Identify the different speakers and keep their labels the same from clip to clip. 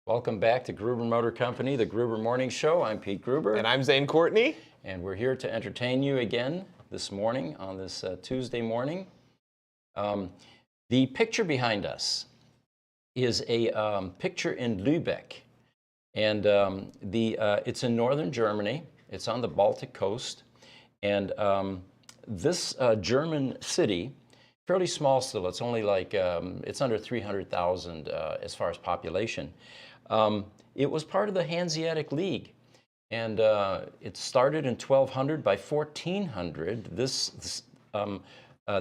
Speaker 1: Welcome back to Gruber Motor Company, the Gruber Morning Show. I'm Pete Gruber.
Speaker 2: And I'm Zane Courtney.
Speaker 1: And we're here to entertain you again this morning on this Tuesday morning. The picture behind us is a picture in Lübeck. And it's in northern Germany. It's on the Baltic coast. And this German city, fairly small still, it's only like, it's under 300,000 as far as population. It was part of the Hanseatic League, and it started in 1200. By 1400, this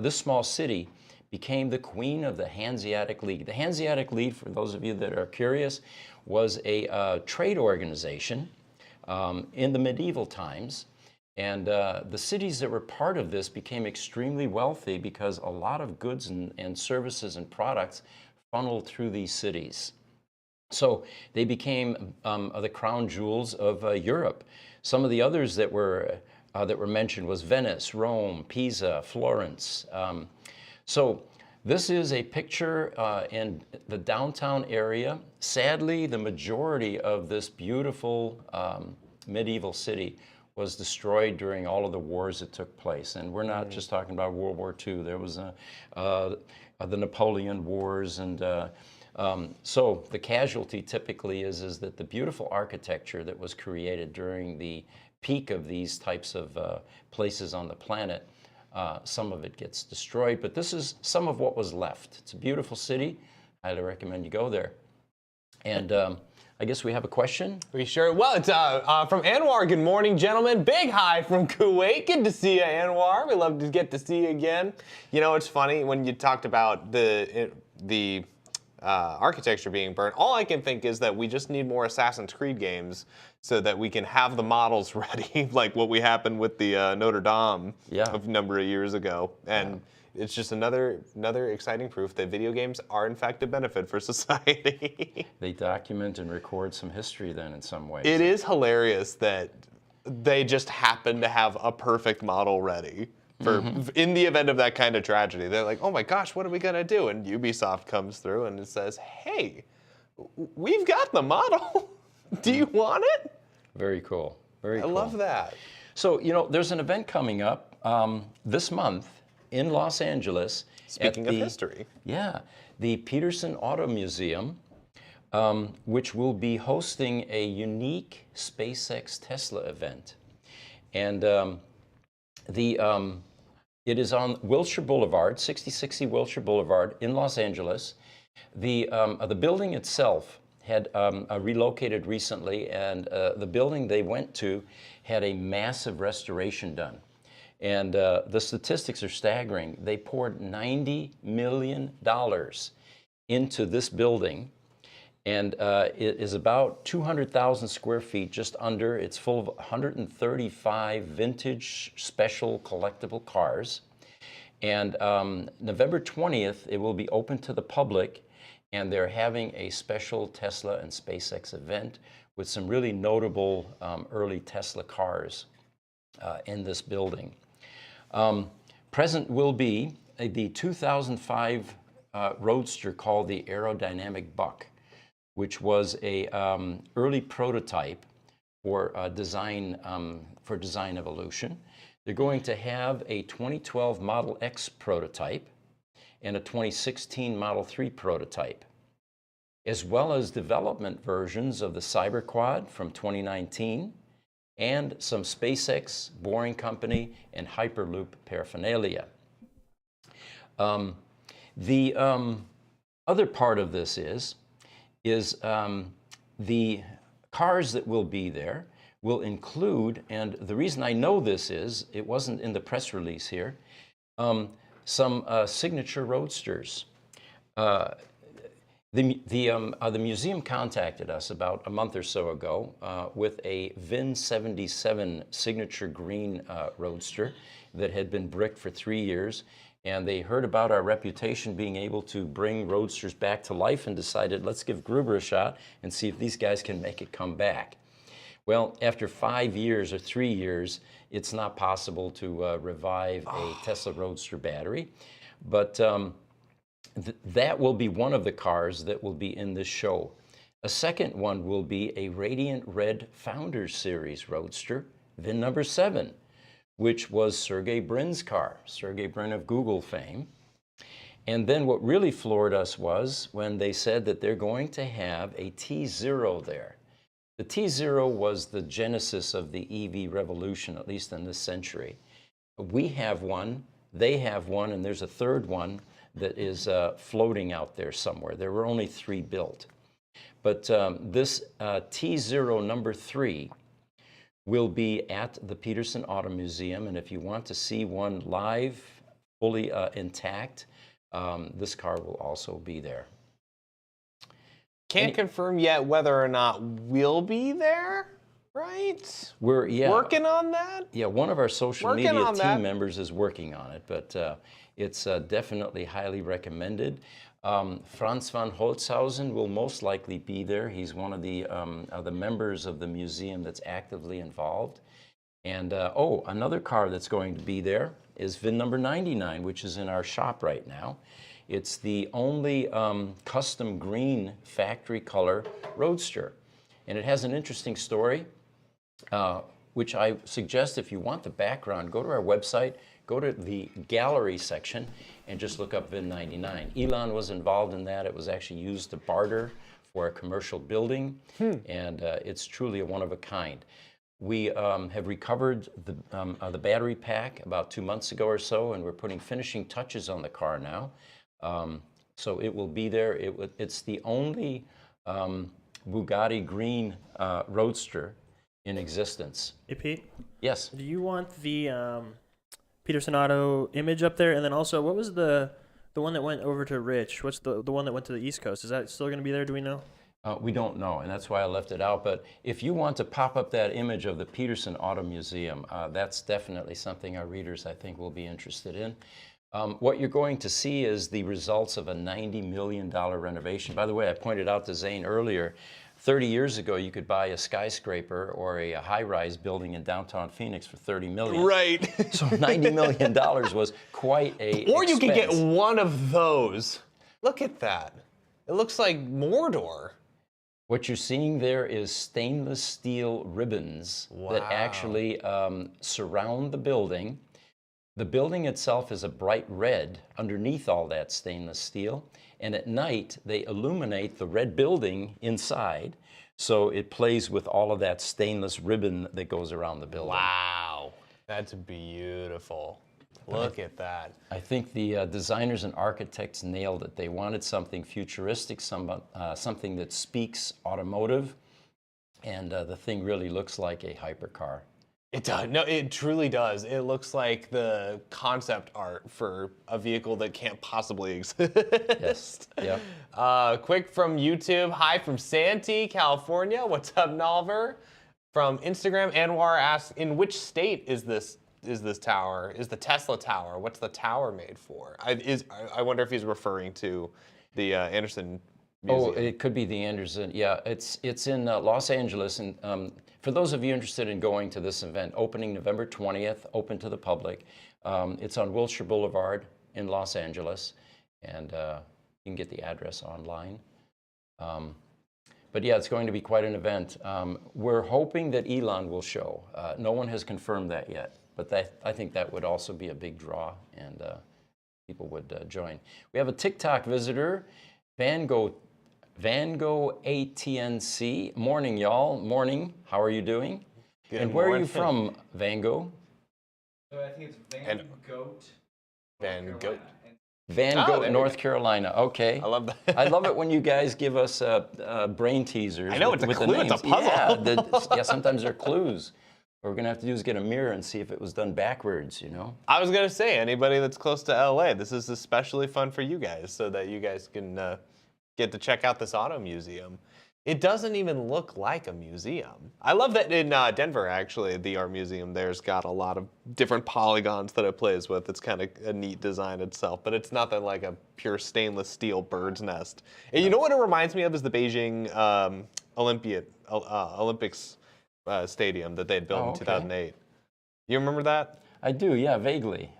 Speaker 1: small city became the queen of the Hanseatic League. The Hanseatic League, for those of you that are curious, was a trade organization in the medieval times, and the cities that were part of this became extremely wealthy because a lot of goods and services and products funneled through these cities. So they became the crown jewels of Europe. Some of the others that were mentioned was Venice, Rome, Pisa, Florence. So this is a picture in the downtown area. Sadly, the majority of this beautiful medieval city was destroyed during all of the wars that took place. And we're not just talking about World War II. There was the Napoleon Wars, and so the casualty typically is that the beautiful architecture that was created during the peak of these types of places on the planet, some of it gets destroyed, but this is some of what was left. It's a beautiful city. Highly recommend you go there. And I guess we have a question.
Speaker 2: We sure. Well, it's from Anwar. Good morning, gentlemen. Big hi from Kuwait. Good to see you, Anwar. We love to get to see you again. You know, it's funny when you talked about the architecture being burnt. All I can think is that we just need more Assassin's Creed games so that we can have the models ready, like what we happened with the Notre Dame a number of years ago. And it's just another exciting proof that video games are in fact a benefit for society.
Speaker 1: They document and record some history then in some ways.
Speaker 2: It is hilarious that they just happen to have a perfect model ready for in the event of that kind of tragedy. They're like, oh my gosh, what are we gonna do? And Ubisoft comes through and it says, hey, we've got the model. Do you want it?
Speaker 1: Very cool. Very cool.
Speaker 2: I love that.
Speaker 1: So, you know, there's an event coming up this month in Los Angeles.
Speaker 2: Speaking of history.
Speaker 1: Yeah, the Peterson Auto Museum, which will be hosting a unique SpaceX Tesla event. And it is on Wilshire Boulevard, 6060 Wilshire Boulevard in Los Angeles. The building itself had relocated recently, and the building they went to had a massive restoration done. And the statistics are staggering. They poured $90 million into this building, and it is about 200,000 square feet, just under. It's full of 135 vintage special collectible cars. And November 20th, it will be open to the public, and they're having a special Tesla and SpaceX event with some really notable early Tesla cars in this building. Present will be the 2005 Roadster called the Aerodynamic Buck, which was a early prototype for design evolution. They're going to have a 2012 Model X prototype and a 2016 Model 3 prototype, as well as development versions of the Cyberquad from 2019 and some SpaceX, Boring Company, and Hyperloop paraphernalia. The other part of this is the cars that will be there will include, and the reason I know this is, it wasn't in the press release here, some signature roadsters. The museum contacted us about a month or so ago with a VIN 77 signature green roadster that had been bricked for 3 years, and they heard about our reputation being able to bring roadsters back to life and decided, let's give Gruber a shot and see if these guys can make it come back. Well, after 5 years or 3 years, it's not possible to revive a Tesla Roadster battery, but that will be one of the cars that will be in this show. A second one will be a Radiant Red Founders Series Roadster, VIN number 7, which was Sergey Brin's car, Sergey Brin of Google fame. And then what really floored us was when they said that they're going to have a T0 there. The T0 was the genesis of the EV revolution, at least in this century. We have one, they have one, and there's a third one that is floating out there somewhere. There were only 3 built. But this T0 number 3 will be at the Peterson Auto Museum, and if you want to see one live, fully intact, this car will also be there.
Speaker 2: Can't confirm yet whether or not we'll be there, right?
Speaker 1: We're
Speaker 2: working on that?
Speaker 1: Yeah, one of our social
Speaker 2: Working
Speaker 1: media
Speaker 2: on
Speaker 1: team
Speaker 2: that.
Speaker 1: members is working on it, but it's definitely highly recommended. Franz von Holzhausen will most likely be there. He's one of the members of the museum that's actively involved. And another car that's going to be there is VIN number 99, which is in our shop right now. It's the only custom green factory color Roadster. And it has an interesting story, which I suggest if you want the background, go to our website, go to the gallery section, and just look up VIN 99. Elon was involved in that. It was actually used to barter for a commercial building, and it's truly a one of a kind. We have recovered the battery pack about 2 months ago or so, and we're putting finishing touches on the car now. So it will be there. It's the only Bugatti green Roadster in existence.
Speaker 3: Hey, Pete?
Speaker 1: Yes.
Speaker 3: Do you want the Peterson Auto image up there? And then also, what was the one that went over to Rich? What's the one that went to the East Coast? Is that still going to be there? Do we know?
Speaker 1: We don't know, and that's why I left it out. But if you want to pop up that image of the Peterson Auto Museum, that's definitely something our readers, I think, will be interested in. What you're going to see is the results of a $90 million renovation. By the way, I pointed out to Zane earlier, 30 years ago, you could buy a skyscraper or a high-rise building in downtown Phoenix for $30 million.
Speaker 2: Right.
Speaker 1: So $90 million was quite a
Speaker 2: Or you could get
Speaker 1: expense.
Speaker 2: one of those. Look at that. It looks like Mordor.
Speaker 1: What you're seeing there is stainless steel ribbons that actually surround the building. The building itself is a bright red underneath all that stainless steel, and at night they illuminate the red building inside, so it plays with all of that stainless ribbon that goes around the building.
Speaker 2: Wow. That's beautiful. Look at that.
Speaker 1: I think the designers and architects nailed it. They wanted something futuristic, something that speaks automotive, and the thing really looks like a hypercar.
Speaker 2: It does. No, it truly does. It looks like the concept art for a vehicle that can't possibly exist.
Speaker 1: Yes. Yep.
Speaker 2: Quick from YouTube. Hi from Santee, California. What's up, Nalver? From Instagram, Anwar asks, in which state is this tower? Is the Tesla tower? What's the tower made for? I wonder if he's referring to the Anderson Museum.
Speaker 1: Oh, it could be the Anderson. Yeah, it's in Los Angeles, and for those of you interested in going to this event, opening November 20th, open to the public. It's on Wilshire Boulevard in Los Angeles, and you can get the address online. But yeah, it's going to be quite an event. We're hoping that Elon will show. No one has confirmed that yet, but I think that would also be a big draw, and people would join. We have a TikTok visitor, Van Gogh ATNC. Morning, y'all. Morning. How are you doing?
Speaker 2: Good
Speaker 1: and where are
Speaker 2: morning.
Speaker 1: you from, Van Gogh?
Speaker 4: So I think it's Van Goat.
Speaker 2: Van Goat.
Speaker 1: Van
Speaker 2: Oh,
Speaker 1: Gogh,
Speaker 2: there we
Speaker 1: North
Speaker 2: go.
Speaker 1: Carolina. Okay.
Speaker 2: I love that.
Speaker 1: I love it when you guys give us brain teasers.
Speaker 2: I know,
Speaker 1: with,
Speaker 2: it's a
Speaker 1: with the
Speaker 2: clue, it's a
Speaker 1: names.
Speaker 2: puzzle.
Speaker 1: Yeah, sometimes they're clues. What we're going to have to do is get a mirror and see if it was done backwards, you know?
Speaker 2: I was going to say, anybody that's close to LA, this is especially fun for you guys so that you guys can get to check out this auto museum. It doesn't even look like a museum. I love that in Denver, actually, the art museum there's got a lot of different polygons that it plays with. It's kind of a neat design itself, but it's nothing like a pure stainless steel bird's nest. And you know what it reminds me of is the Beijing Olympics stadium that they had built
Speaker 1: Oh,
Speaker 2: in
Speaker 1: okay.
Speaker 2: 2008. You remember that?
Speaker 1: I do, yeah, vaguely.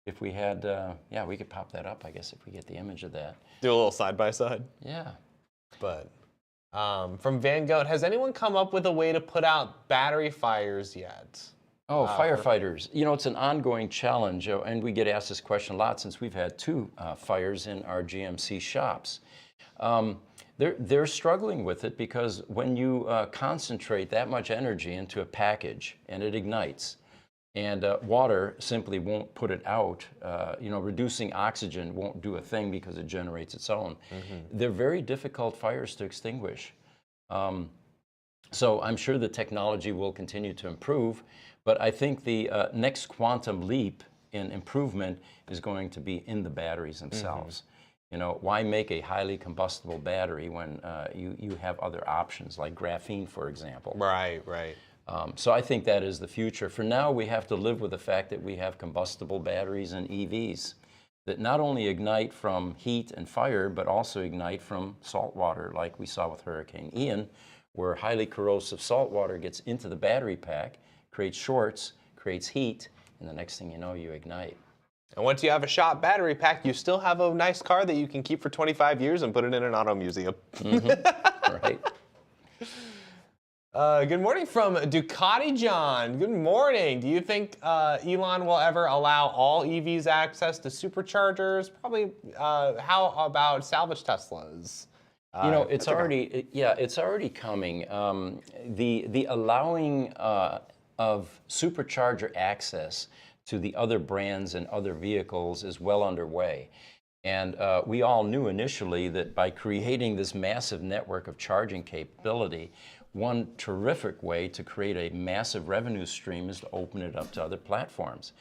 Speaker 1: If we had, yeah, we could pop that up, I guess, if we get the image of that.
Speaker 2: Do a little side by side.
Speaker 1: Yeah.
Speaker 2: But From Van Goat, has anyone come up with a way to put out battery fires yet?
Speaker 1: Oh, firefighters. You know, it's an ongoing challenge, and we get asked this question a lot since we've had 2 fires in our GMC shops. They're struggling with it because when you concentrate that much energy into a package and it ignites, and water simply won't put it out, you know, reducing oxygen won't do a thing because it generates its own. They're very difficult fires to extinguish. So I'm sure the technology will continue to improve, but I think the next quantum leap in improvement is going to be in the batteries themselves. You know, why make a highly combustible battery when you have other options like graphene, for example?
Speaker 2: Right, right.
Speaker 1: So I think that is the future. For now, we have to live with the fact that we have combustible batteries and EVs that not only ignite from heat and fire, but also ignite from salt water, like we saw with Hurricane Ian, where highly corrosive salt water gets into the battery pack, creates shorts, creates heat, and the next thing you know, you ignite.
Speaker 2: And once you have a shop battery pack, you still have a nice car that you can keep for 25 years and put it in an auto museum.
Speaker 1: Right?
Speaker 2: Good morning from Ducati John. Good morning. Do you think Elon will ever allow all EVs access to superchargers? Probably. How about salvage Teslas?
Speaker 1: You know, it's already, it's already coming. The allowing of supercharger access to the other brands and other vehicles is well underway. And we all knew initially that by creating this massive network of charging capability, one terrific way to create a massive revenue stream is to open it up to other platforms.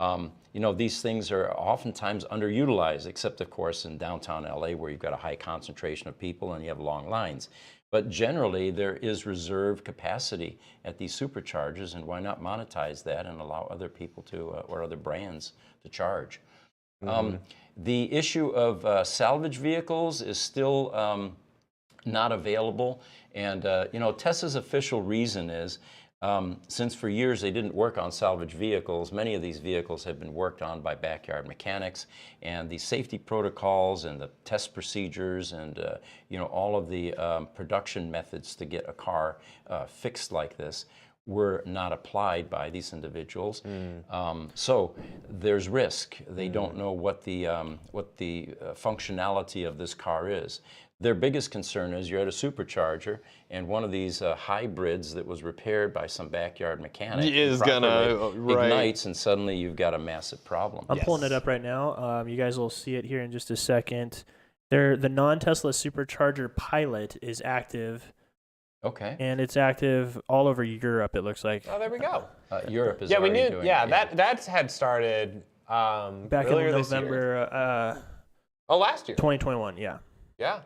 Speaker 1: You know, these things are oftentimes underutilized, except of course in downtown LA where you've got a high concentration of people and you have long lines. But generally there is reserved capacity at these superchargers, and why not monetize that and allow other people to, or other brands to charge. The issue of salvage vehicles is still not available. And you know, Tesla's official reason is, since for years they didn't work on salvage vehicles, many of these vehicles have been worked on by backyard mechanics, and the safety protocols and the test procedures and you know, all of the production methods to get a car fixed like this were not applied by these individuals. So there's risk. They don't know what the functionality of this car is. Their biggest concern is you're at a supercharger and one of these hybrids that was repaired by some backyard mechanic
Speaker 2: is gonna
Speaker 1: ignites, and suddenly you've got a massive problem.
Speaker 3: I'm pulling it up right now. You guys will see it here in just a second. The non-Tesla supercharger pilot is active.
Speaker 1: Okay.
Speaker 3: And it's active all over Europe, it looks like.
Speaker 2: Oh, there we go.
Speaker 1: Europe is
Speaker 2: we
Speaker 1: already
Speaker 2: knew.
Speaker 1: doing
Speaker 2: Yeah,
Speaker 1: it.
Speaker 2: that had started
Speaker 3: back
Speaker 2: earlier
Speaker 3: in
Speaker 2: this year.
Speaker 3: November
Speaker 2: Last year.
Speaker 3: 2021, yeah.
Speaker 2: Yeah.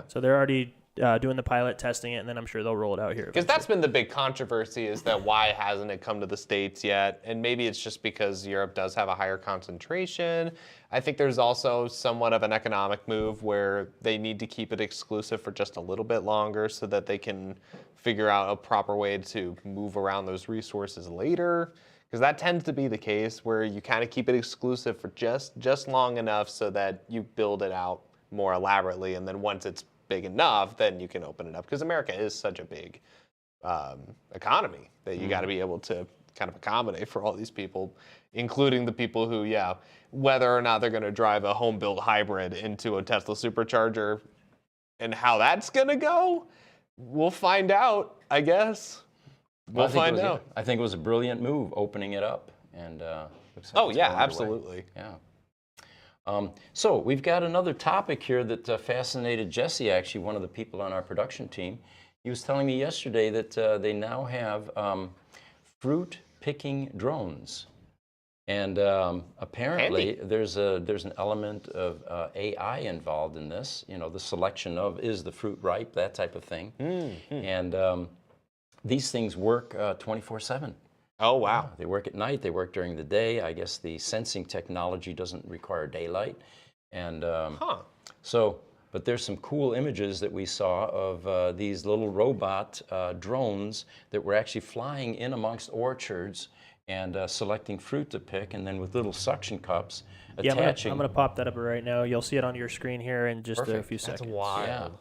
Speaker 3: So they're already doing the pilot, testing it, and then I'm sure they'll roll it out here.
Speaker 2: Because that's been the big controversy, is that why hasn't it come to the States yet? And maybe it's just because Europe does have a higher concentration. I think there's also somewhat of an economic move where they need to keep it exclusive for just a little bit longer so that they can figure out a proper way to move around those resources later. Because that tends to be the case where you kind of keep it exclusive for just long enough so that you build it out more elaborately, and then once it's big enough, then you can open it up. Because America is such a big economy that you got to be able to kind of accommodate for all these people, including the people who, whether or not they're going to drive a home-built hybrid into a Tesla supercharger, and how that's going to go, we'll find out, I guess. We'll find out.
Speaker 1: I think it was a brilliant move, opening it up, and looks like
Speaker 2: Oh
Speaker 1: it's
Speaker 2: yeah,
Speaker 1: well underway.
Speaker 2: absolutely.
Speaker 1: Yeah. So we've got another topic here that fascinated Jesse, actually, one of the people on our production team. He was telling me yesterday that they now have fruit picking drones. And apparently there's an element of AI involved in this, you know, the selection of, is the fruit ripe, that type of thing. And these things work 24/7.
Speaker 2: Oh, wow.
Speaker 1: They work at night, they work during the day. I guess the sensing technology doesn't require daylight. And but there's some cool images that we saw of these little robot drones that were actually flying in amongst orchards and selecting fruit to pick, and then with little suction cups attaching.
Speaker 3: I'm going to pop that up right now. You'll see it on your screen here in just a few seconds.
Speaker 2: That's wild.
Speaker 1: Yeah.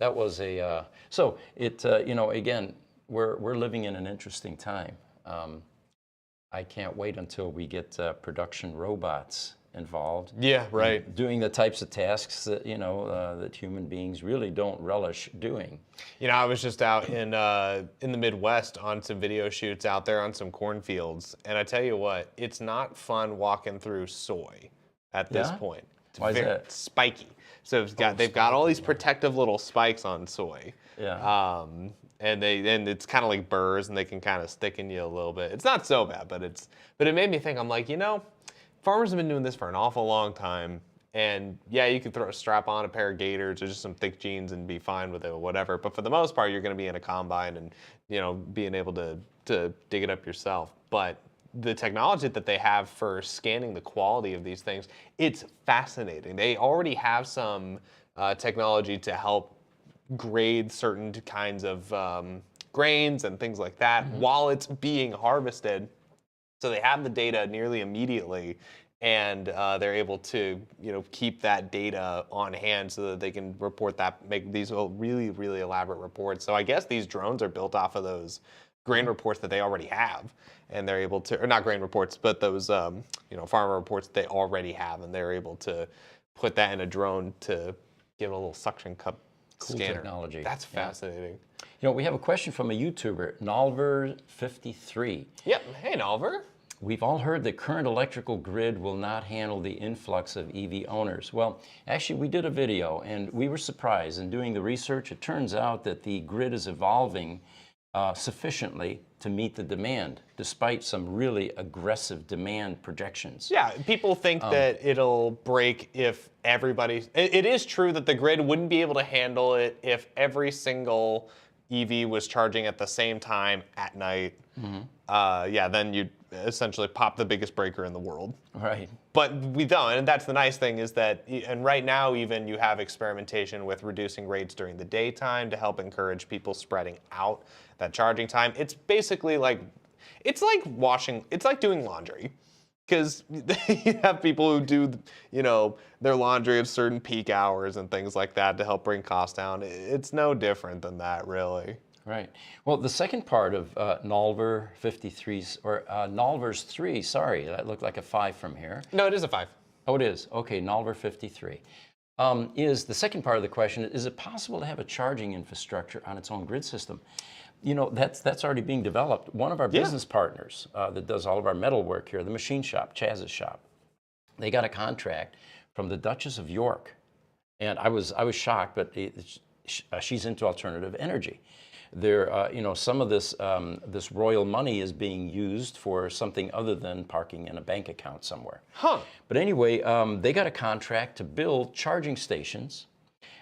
Speaker 1: That was a so it you know, again, we're living in an interesting time. I can't wait until we get production robots involved.
Speaker 2: Yeah, right.
Speaker 1: Doing the types of tasks that that human beings really don't relish doing.
Speaker 2: You know, I was just out in the Midwest on some video shoots out there on some cornfields, and I tell you what, it's not fun walking through soy at this
Speaker 1: Yeah?
Speaker 2: point. It's
Speaker 1: Why is
Speaker 2: very
Speaker 1: that?
Speaker 2: spiky. So they've got all these protective little spikes on soy.
Speaker 1: Yeah.
Speaker 2: And it's kind of like burrs, and they can kind of stick in you a little bit. It's not so bad, but it made me think. I'm like, farmers have been doing this for an awful long time, and yeah, you could strap on a pair of gaiters or just some thick jeans and be fine with it or whatever. But for the most part, you're going to be in a combine and being able to dig it up yourself. But the technology that they have for scanning the quality of these things, it's fascinating. They already have some technology to help grade certain kinds of grains and things like that while it's being harvested. So they have the data nearly immediately, and they're able to keep that data on hand so that they can make these really, really elaborate reports. So I guess these drones are built off of those grain reports that they already have, and they're able to, or not grain reports, but those farmer reports that they already have, and they're able to put that in a drone to give it a little suction cup
Speaker 1: Cool
Speaker 2: scanner.
Speaker 1: technology.
Speaker 2: That's fascinating.
Speaker 1: We have a question from a YouTuber, Nalver53.
Speaker 2: Yep. Hey, Nalver.
Speaker 1: We've all heard the current electrical grid will not handle the influx of EV owners. Well, actually, we did a video, and we were surprised. In doing the research, it turns out that the grid is evolving sufficiently to meet the demand, despite some really aggressive demand projections.
Speaker 2: Yeah, people think that it'll break if it is true that the grid wouldn't be able to handle it if every single EV was charging at the same time at night. Then you'd essentially pop the biggest breaker in the world.
Speaker 1: Right.
Speaker 2: But we don't, and that's the nice thing is that, and right now even you have experimentation with reducing rates during the daytime to help encourage people spreading out that charging time. It's basically it's like doing laundry. Because you have people who do, their laundry at certain peak hours and things like that to help bring costs down. It's no different than that, really.
Speaker 1: Right. Well, the second part of Nalver 53's, or Nalver's 3, sorry, that looked like a 5 from here.
Speaker 2: No, it is a 5.
Speaker 1: Oh, it is. Okay, Nalver 53. Is the second part of the question, is it possible to have a charging infrastructure on its own grid system? That's already being developed. One of our business partners that does all of our metal work here, the machine shop, Chaz's shop, they got a contract from the Duchess of York. And I was shocked, but she's into alternative energy. There, some of this royal money is being used for something other than parking in a bank account somewhere.
Speaker 2: Huh.
Speaker 1: But anyway, they got a contract to build charging stations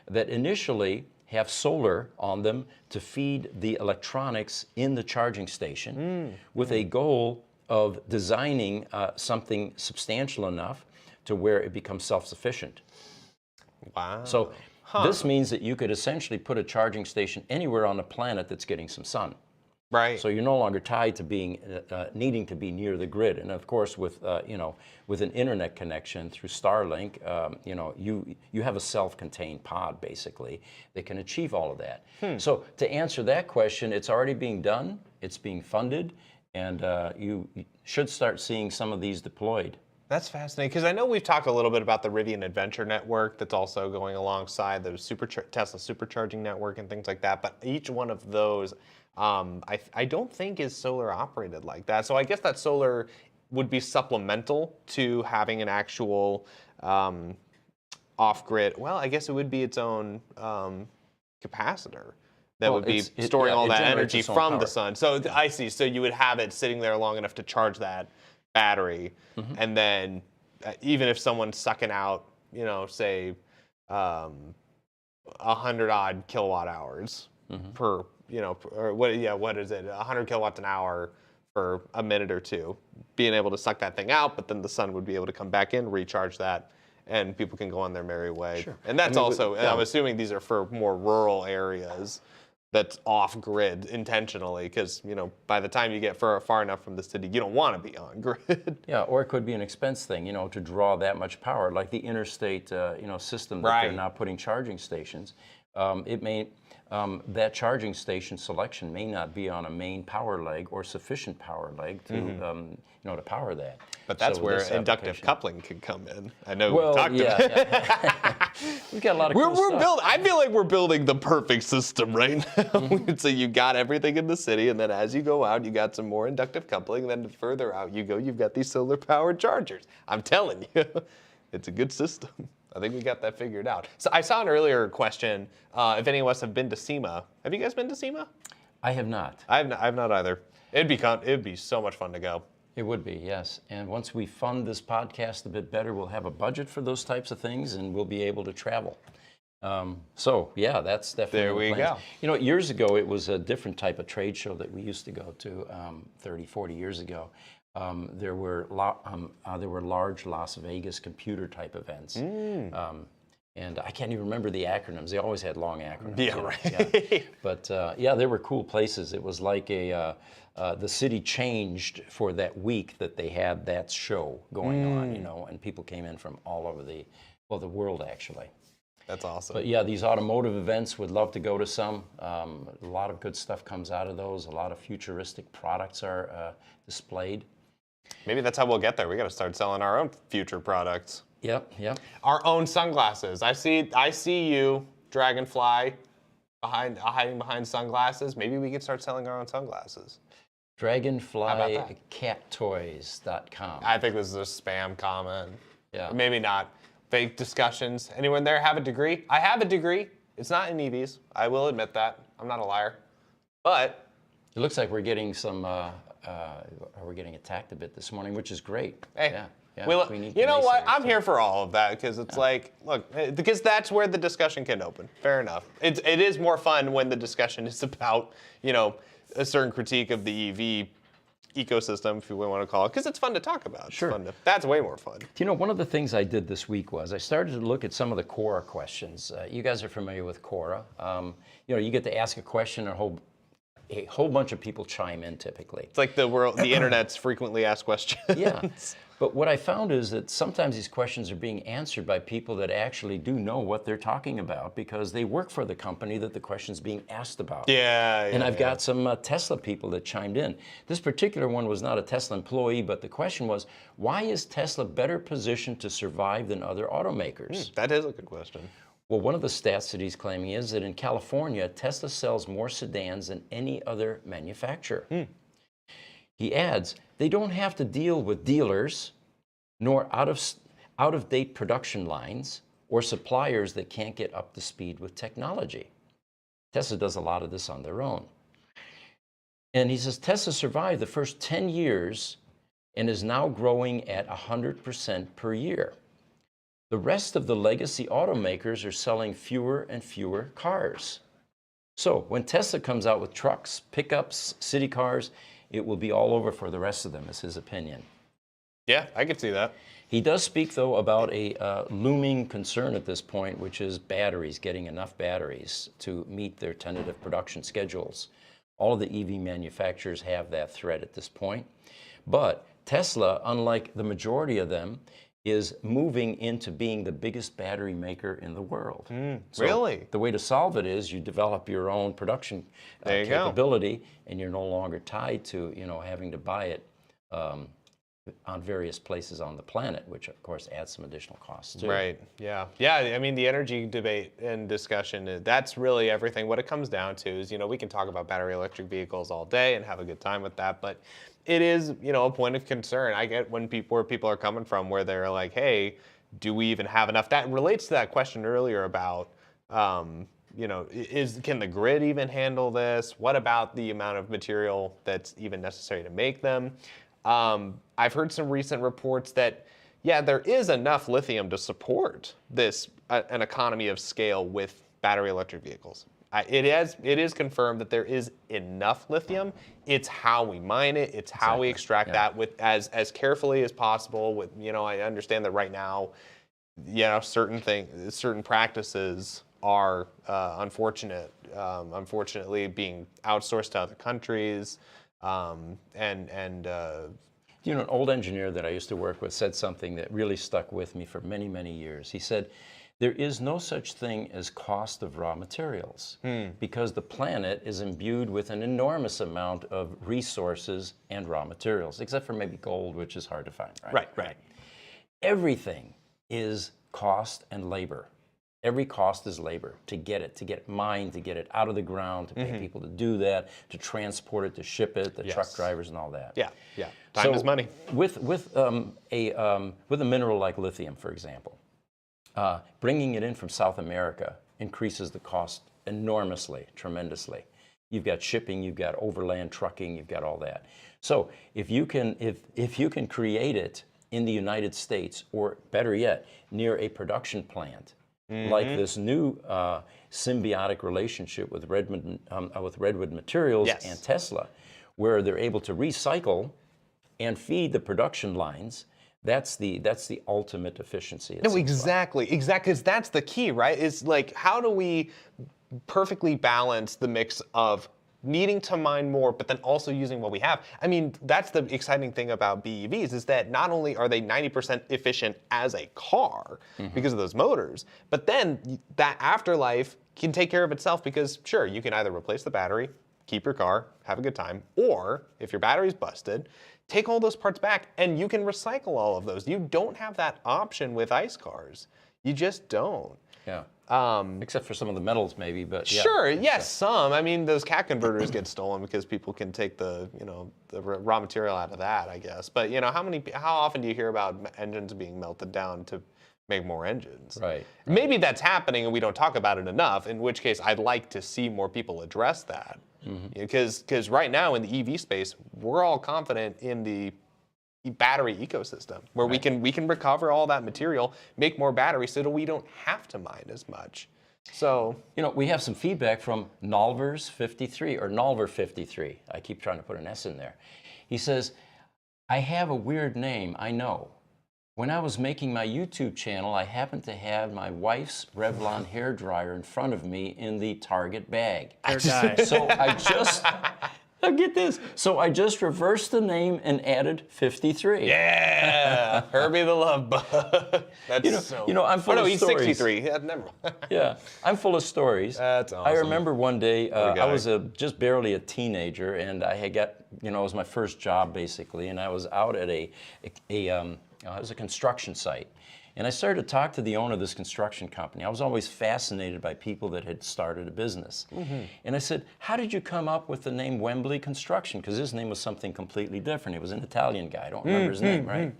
Speaker 1: that initially have solar on them to feed the electronics in the charging station with a goal of designing something substantial enough to where it becomes self-sufficient.
Speaker 2: Wow.
Speaker 1: So this means that you could essentially put a charging station anywhere on the planet that's getting some sun.
Speaker 2: Right.
Speaker 1: So you're no longer tied to being needing to be near the grid, and of course, with with an internet connection through Starlink, you have a self-contained pod basically that can achieve all of that. So to answer that question, it's already being done, it's being funded, and you should start seeing some of these deployed.
Speaker 2: That's fascinating, because I know we've talked a little bit about the Rivian Adventure Network that's also going alongside the Tesla Supercharging Network and things like that, but each one of those I don't think is solar operated like that. So I guess that solar would be supplemental to having an actual off-grid. Well, I guess it would be its own capacitor that would be storing all that energy from the sun. So I see. So you would have it sitting there long enough to charge that battery, and then even if someone's sucking out, say 100 odd kilowatt hours per. Or what is it? 100 kilowatts an hour for a minute or two, being able to suck that thing out, but then the sun would be able to come back in, recharge that, and people can go on their merry way. Sure. And that's I'm assuming these are for more rural areas that's off grid intentionally, because by the time you get far enough from the city, you don't want to be on grid.
Speaker 1: Yeah, or it could be an expense thing, to draw that much power, like the interstate, system that they're now putting charging stations. it may that charging station selection may not be on a main power leg or sufficient power leg to to power that.
Speaker 2: But that's
Speaker 1: So
Speaker 2: where
Speaker 1: this
Speaker 2: inductive
Speaker 1: application-
Speaker 2: coupling could come in. I know
Speaker 1: Well,
Speaker 2: we've talked
Speaker 1: yeah,
Speaker 2: about
Speaker 1: yeah. We've got a lot of cool stuff.
Speaker 2: I feel like we're building the perfect system right now. So you got everything in the city, and then as you go out, you got some more inductive coupling. And then the further out you go, you've got these solar-powered chargers. I'm telling you, it's a good system. I think we got that figured out. So I saw an earlier question if any of us have been to SEMA. Have you guys been to SEMA?
Speaker 1: I have not.
Speaker 2: I've not either. It'd be so much fun to go.
Speaker 1: It would be, yes. And once we fund this podcast a bit better, we'll have a budget for those types of things, and we'll be able to travel. So, yeah, that's definitely
Speaker 2: There
Speaker 1: the
Speaker 2: we
Speaker 1: plans.
Speaker 2: go.
Speaker 1: You know, years ago, it was a different type of trade show that we used to go to 30, 40 years ago. There were large Las Vegas computer type events. And I can't even remember the acronyms. They always had long acronyms.
Speaker 2: Yeah,
Speaker 1: you know,
Speaker 2: right.
Speaker 1: yeah. But yeah, they were cool places. It was like the city changed for that week that they had that show going on, you know, and people came in from all over the world actually.
Speaker 2: That's awesome.
Speaker 1: But yeah, these automotive events, would love to go to some. A lot of good stuff comes out of those. A lot of futuristic products are displayed.
Speaker 2: Maybe that's how we'll get there. We got to start selling our own future products.
Speaker 1: Yep, yep.
Speaker 2: Our own sunglasses. I see you, Dragonfly, hiding behind sunglasses. Maybe we could start selling our own sunglasses.
Speaker 1: DragonflyCatToys.com.
Speaker 2: I think this is a spam comment.
Speaker 1: Yeah.
Speaker 2: Or maybe not. Fake discussions. Anyone there have a degree? I have a degree. It's not in EVs. I will admit that. I'm not a liar. But
Speaker 1: It looks like we're getting some. We're getting attacked a bit this morning, which is great.
Speaker 2: hey,
Speaker 1: Yeah. Yeah,
Speaker 2: we
Speaker 1: need
Speaker 2: you know what?
Speaker 1: naysayers
Speaker 2: I'm
Speaker 1: too.
Speaker 2: here for all of that because it's like, look, because that's where the discussion can open. Fair enough. It is more fun when the discussion is about, you know, a certain critique of the EV ecosystem, if you want to call it, because it's fun to talk about. It's
Speaker 1: Sure.
Speaker 2: fun that's way more fun.
Speaker 1: Do you know, one of the things I did this week was I started to look at some of the Quora questions. You guys are familiar with Quora. You know, you get to ask a question, a whole bunch of people chime in typically.
Speaker 2: It's like the internet's frequently asked questions.
Speaker 1: Yeah. But what I found is that sometimes these questions are being answered by people that actually do know what they're talking about because they work for the company that the question's being asked about.
Speaker 2: Yeah.
Speaker 1: And I've got some Tesla people that chimed in. This particular one was not a Tesla employee, but the question was, why is Tesla better positioned to survive than other automakers?
Speaker 2: That is a good question.
Speaker 1: Well, one of the stats that he's claiming is that in California, Tesla sells more sedans than any other manufacturer. He adds, they don't have to deal with dealers, nor out-of-date production lines, or suppliers that can't get up to speed with technology. Tesla does a lot of this on their own. And he says Tesla survived the first 10 years and is now growing at 100% per year. The rest of the legacy automakers are selling fewer and fewer cars. So when Tesla comes out with trucks, pickups, city cars, it will be all over for the rest of them, is his opinion.
Speaker 2: Yeah, I could see that.
Speaker 1: He does speak, though, about a looming concern at this point, which is batteries, getting enough batteries to meet their tentative production schedules. All of the EV manufacturers have that threat at this point. But Tesla, unlike the majority of them, is moving into being the biggest battery maker in the world. So
Speaker 2: really?
Speaker 1: the way to solve it is you develop your own production
Speaker 2: There you go.
Speaker 1: capability, and you're no longer tied to, you know, having to buy it on various places on the planet, which of course adds some additional costs too.
Speaker 2: Right. Yeah. Yeah. I mean, the energy debate and discussion, that's really everything. What it comes down to is, you know, we can talk about battery electric vehicles all day and have a good time with that, but it is, you know, a point of concern. I get where people are coming from, where they're like, hey, do we even have enough? That relates to that question earlier about, you know, can the grid even handle this? What about the amount of material that's even necessary to make them? I've heard some recent reports that, yeah, there is enough lithium to support this, an economy of scale with battery electric vehicles. It is confirmed that there is enough lithium. It's how we mine it. It's how we extract that with as carefully as possible. With, you know, I understand that right now, you know, certain practices are unfortunately being outsourced to other countries,
Speaker 1: You know, an old engineer that I used to work with said something that really stuck with me for many, many years. He said, There is no such thing as cost of raw materials because the planet is imbued with an enormous amount of resources and raw materials, except for maybe gold, which is hard to find.
Speaker 2: Right.
Speaker 1: Everything is cost and labor. Every cost is labor to get it mined, to get it out of the ground, to pay people to do that, to transport it, to ship it, the truck drivers and all that.
Speaker 2: Yeah. Time is money.
Speaker 1: With a mineral like lithium, for example, bringing it in from South America increases the cost enormously, tremendously. You've got shipping, you've got overland trucking, you've got all that. So if you can create it in the United States, or better yet, near a production plant, like this new symbiotic relationship with Redwood Materials and Tesla, where they're able to recycle and feed the production lines. That's the ultimate efficiency.
Speaker 2: No, exactly. 'Cause that's the key, right? Is like, how do we perfectly balance the mix of needing to mine more, but then also using what we have? I mean, that's the exciting thing about BEVs, is that not only are they 90% efficient as a car because of those motors, but then that afterlife can take care of itself, because sure, you can either replace the battery, keep your car, have a good time, or if your battery's busted, take all those parts back and you can recycle all of those. You don't have that option with ICE cars. You just don't.
Speaker 1: Yeah. Except for some of the metals, maybe, but yeah.
Speaker 2: Sure, yes, some. I mean, those cat converters get stolen because people can take the raw material out of that, I guess. But how often do you hear about engines being melted down to make more engines?
Speaker 1: Right.
Speaker 2: Maybe that's happening and we don't talk about it enough, in which case I'd like to see more people address that. Because right now in the EV space, we're all confident in the battery ecosystem, where we can recover all that material, make more batteries, so that we don't have to mine as much. So
Speaker 1: we have some feedback from Nalvers53 or Nalver53. I keep trying to put an S in there. He says, "I have a weird name, I know. When I was making my YouTube channel, I happened to have my wife's Revlon hairdryer in front of me in the Target bag. So now get this. So I just reversed the name and added 53.
Speaker 2: Yeah, Herbie the Love Bug. That's
Speaker 1: I'm full of
Speaker 2: he's
Speaker 1: stories.
Speaker 2: 63. Yeah, never.
Speaker 1: Yeah, I'm full of stories.
Speaker 2: That's awesome.
Speaker 1: I remember one day, I was just barely a teenager, and I had got, it was my first job basically, and I was out at it was a construction site. And I started to talk to the owner of this construction company. I was always fascinated by people that had started a business. And I said, "How did you come up with the name Wembley Construction?" Because his name was something completely different. He was an Italian guy. I don't remember his name, right? And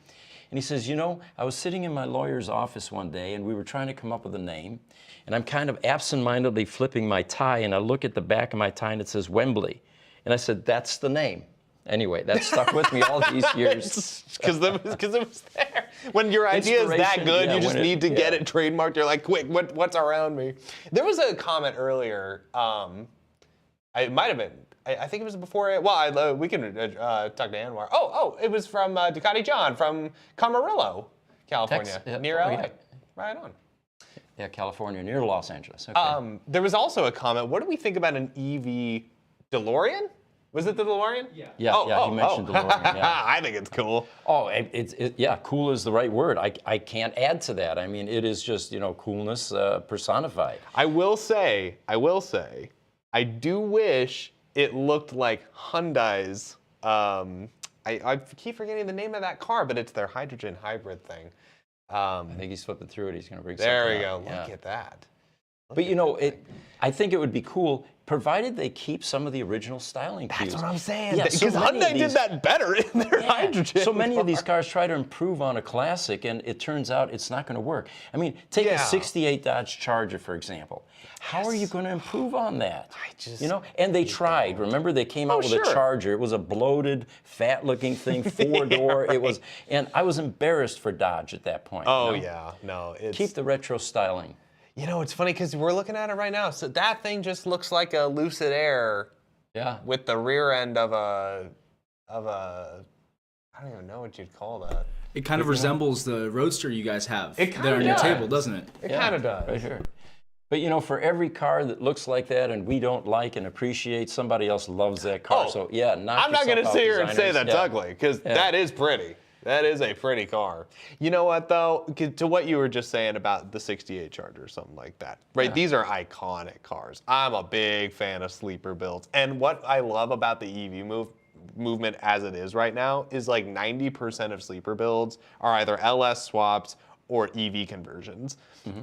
Speaker 1: he says, I was sitting in my lawyer's office one day, and we were trying to come up with a name. And I'm kind of absentmindedly flipping my tie, and I look at the back of my tie, and it says Wembley. And I said, "That's the name." Anyway, that stuck with me all these years.
Speaker 2: Because it was there. When your idea is that good, you just need to get it trademarked. You're like, quick, what's around me? There was a comment earlier. It might have been. I think it was before. Well, we can talk to Anwar. Oh, it was from Ducati John from Camarillo, California, near LA. Yeah. Right on.
Speaker 1: Yeah, California, near Los Angeles. Okay.
Speaker 2: There was also a comment. What do we think about an EV DeLorean? Was it the DeLorean?
Speaker 1: Yeah. He mentioned DeLorean. Yeah.
Speaker 2: I think it's cool.
Speaker 1: Oh, cool is the right word. I can't add to that. I mean, it is just coolness personified.
Speaker 2: I will say, I do wish it looked like Hyundai's. I keep forgetting the name of that car, but it's their hydrogen hybrid thing.
Speaker 1: I think he's flipping through it. He's going to bring
Speaker 2: there
Speaker 1: something
Speaker 2: we
Speaker 1: out.
Speaker 2: go. Look at that.
Speaker 1: But I think it would be cool, provided they keep some of the original styling cues.
Speaker 2: That's what I'm saying.
Speaker 1: Yeah,
Speaker 2: because Hyundai did that better in their hydrogen.
Speaker 1: So many of these cars try to improve on a classic, and it turns out it's not going to work. I mean, take a '68 Dodge Charger, for example. How are you going to improve on that? And they tried. Remember, they came out with a Charger. It was a bloated, fat-looking thing, four-door. It was, and I was embarrassed for Dodge at that point.
Speaker 2: Oh yeah, no.
Speaker 1: Keep the retro styling.
Speaker 2: It's funny because we're looking at it right now. So that thing just looks like a Lucid Air.
Speaker 1: Yeah.
Speaker 2: With the rear end of a I don't even know what you'd call that.
Speaker 5: It kind of resembles the Roadster you guys have
Speaker 2: there
Speaker 5: on your table, doesn't it?
Speaker 2: It kind of does.
Speaker 1: Right here. But for every car that looks like that and we don't like and appreciate, somebody else loves that car. So
Speaker 2: I'm not going to sit here and say that's ugly, because that is pretty. That is a pretty car. You know what, though? To what you were just saying about the 68 Charger or something like that, right?
Speaker 1: Yeah.
Speaker 2: These are iconic cars. I'm a big fan of sleeper builds. And what I love about the EV movement as it is right now is like 90% of sleeper builds are either LS swaps or EV conversions.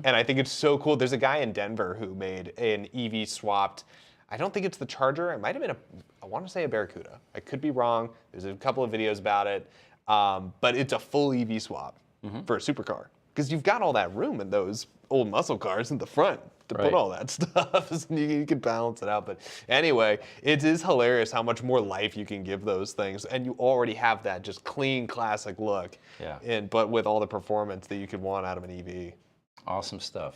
Speaker 2: And I think it's so cool. There's a guy in Denver who made an EV swapped, I don't think it's the Charger. It might have been I want to say a Barracuda. I could be wrong. There's a couple of videos about it. But it's a full EV swap for a supercar. Because you've got all that room in those old muscle cars in the front to put all that stuff. So you can balance it out. But anyway, it is hilarious how much more life you can give those things. And you already have that just clean, classic look.
Speaker 1: Yeah.
Speaker 2: But with all the performance that you could want out of an EV.
Speaker 1: Awesome stuff.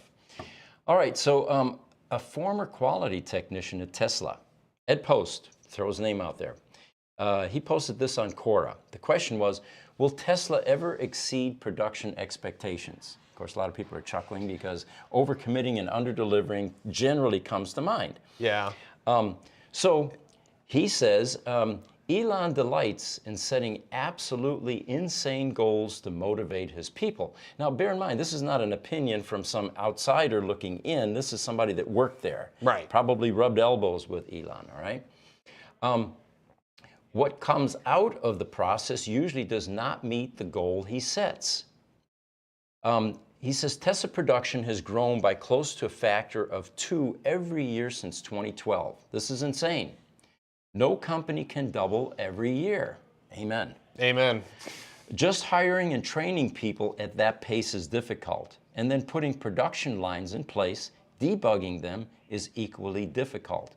Speaker 1: All right, so a former quality technician at Tesla, Ed Post, throw his name out there. He posted this on Quora. The question was, will Tesla ever exceed production expectations? Of course, a lot of people are chuckling because overcommitting and underdelivering generally comes to mind.
Speaker 2: Yeah.
Speaker 1: So he says, Elon delights in setting absolutely insane goals to motivate his people. Now, bear in mind, this is not an opinion from some outsider looking in. This is somebody that worked there.
Speaker 2: Right.
Speaker 1: Probably rubbed elbows with Elon, all right? What comes out of the process usually does not meet the goal he sets. He says Tesla production has grown by close to a factor of 2 every year since 2012. This is insane. No company can double every year. Amen.
Speaker 2: Amen.
Speaker 1: Just hiring and training people at that pace is difficult, and then putting production lines in place, debugging them, is equally difficult.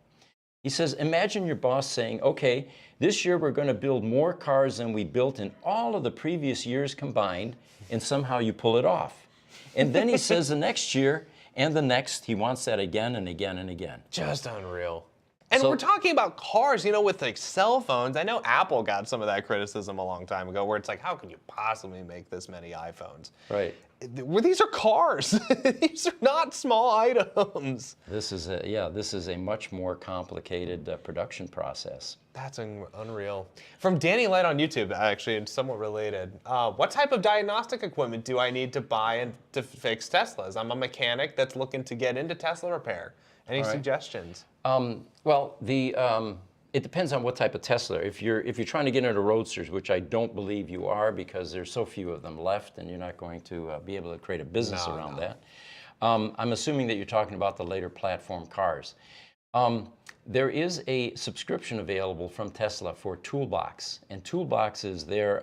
Speaker 1: He says, imagine your boss saying, okay, this year we're going to build more cars than we built in all of the previous years combined, and somehow you pull it off. And then he says the next year and the next, he wants that again and again and again.
Speaker 2: Just unreal. And
Speaker 1: So-
Speaker 2: we're talking about cars, you know, with like cell phones. I know Apple got some of that criticism a long time ago where it's like, how could you possibly make this many iPhones?
Speaker 1: Right.
Speaker 2: Well, these are cars. These are not small items.
Speaker 1: This is a much more complicated production process.
Speaker 2: That's unreal. From Danny Light on YouTube, actually, and somewhat related. What type of diagnostic equipment do I need to buy to fix Teslas? I'm a mechanic that's looking to get into Tesla repair. Any suggestions?
Speaker 1: Well, it depends on what type of Tesla. If you're trying to get into roadsters, which I don't believe you are because there's so few of them left and you're not going to be able to create a business around that. I'm assuming that you're talking about the later platform cars. There is a subscription available from Tesla for Toolbox, and Toolbox is their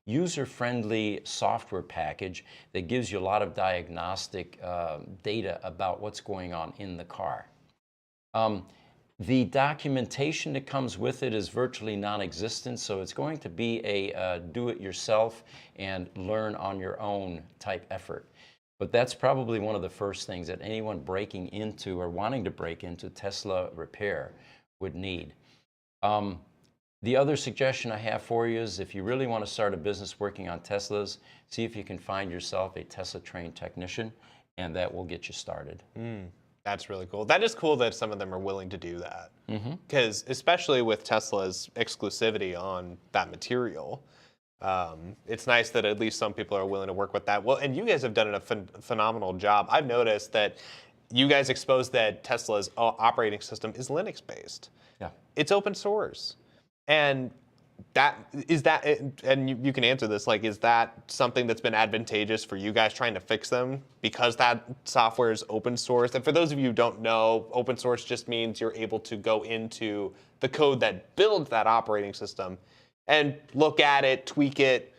Speaker 1: user-friendly software package that gives you a lot of diagnostic data about what's going on in the car. The documentation that comes with it is virtually non-existent, so it's going to be a do-it-yourself and learn on your own type effort. But that's probably one of the first things that anyone breaking into or wanting to break into Tesla repair would need. The other suggestion I have for you is if you really want to start a business working on Teslas, see if you can find yourself a Tesla-trained technician, and that will get you started.
Speaker 2: That's really cool. That is cool that some of them are willing to do that. Because especially with Tesla's exclusivity on that material, it's nice that at least some people are willing to work with that. Well, and you guys have done a phenomenal job. I've noticed that you guys exposed that Tesla's operating system is Linux-based.
Speaker 1: Yeah.
Speaker 2: It's open source. And you can answer this, like, is that something that's been advantageous for you guys trying to fix them because that software is open source? And for those of you who don't know, open source just means you're able to go into the code that builds that operating system and look at it, tweak it,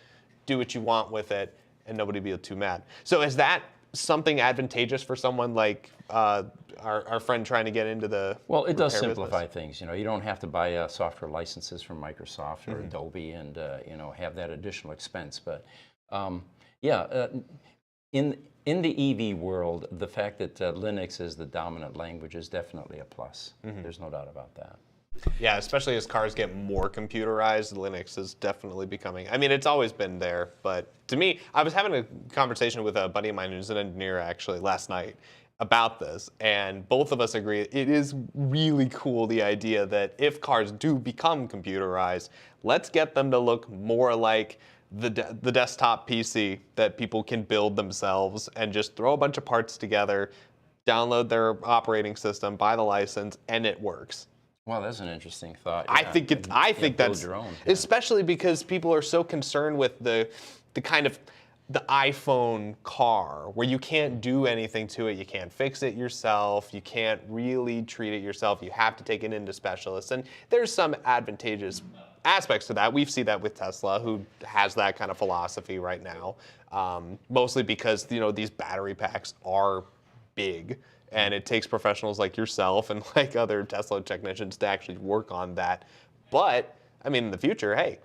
Speaker 2: do what you want with it, and nobody will be too mad. So is that something advantageous for someone like our friend trying to get into the
Speaker 1: Well, it does
Speaker 2: repair
Speaker 1: simplify
Speaker 2: business?
Speaker 1: things. You know, you don't have to buy software licenses from Microsoft or Adobe and you know, have that additional expense. But in the EV world, the fact that Linux is the dominant language is definitely a plus. There's no doubt about that.
Speaker 2: Yeah, especially as cars get more computerized, Linux is definitely becoming. I mean, it's always been there, but to me, I was having a conversation with a buddy of mine who's an engineer actually last night about this, and both of us agree it is really cool, the idea that if cars do become computerized, let's get them to look more like the desktop PC that people can build themselves and just throw a bunch of parts together, download their operating system, buy the license, and it works.
Speaker 1: Well, that's an interesting thought.
Speaker 2: I
Speaker 1: yeah.
Speaker 2: think
Speaker 1: Build
Speaker 2: that's
Speaker 1: your own, yeah.
Speaker 2: especially because people are so concerned with the kind of the iPhone car where you can't do anything to it, you can't fix it yourself, you can't really treat it yourself, you have to take it into specialists, and there's some advantageous aspects to that. We see that with Tesla, who has that kind of philosophy right now, mostly because these battery packs are big. And it takes professionals like yourself and like other Tesla technicians to actually work on that. But, I mean, in the future, hey,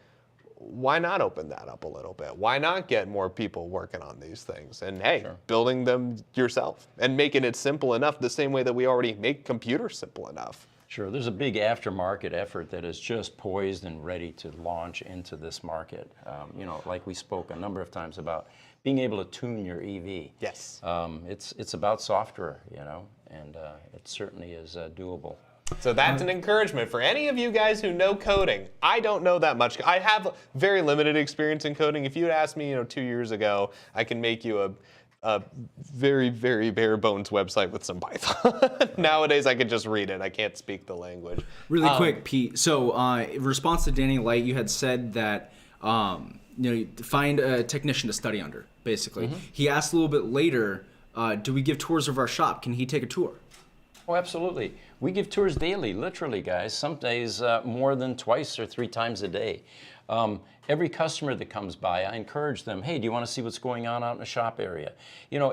Speaker 2: why not open that up a little bit? Why not get more people working on these things? And hey, building them yourself and making it simple enough the same way that we already make computers simple enough.
Speaker 1: Sure, there's a big aftermarket effort that is just poised and ready to launch into this market. Like we spoke a number of times about being able to tune your EV.
Speaker 2: Yes.
Speaker 1: It's about software, and it certainly is doable.
Speaker 2: So that's an encouragement for any of you guys who know coding. I don't know that much. I have very limited experience in coding. If you had asked me, 2 years ago, I can make you a very, very bare bones website with some Python. Nowadays, I can just read it. I can't speak the language.
Speaker 5: Really quick, Pete. So, in response to Danny Light, you had said that find a technician to study under. Basically, he asked a little bit later, do we give tours of our shop? Can he take a tour?
Speaker 1: Oh, absolutely. We give tours daily, literally, guys. Some days more than twice or 3 times a day. Every customer that comes by, I encourage them, hey, do you want to see what's going on out in the shop area?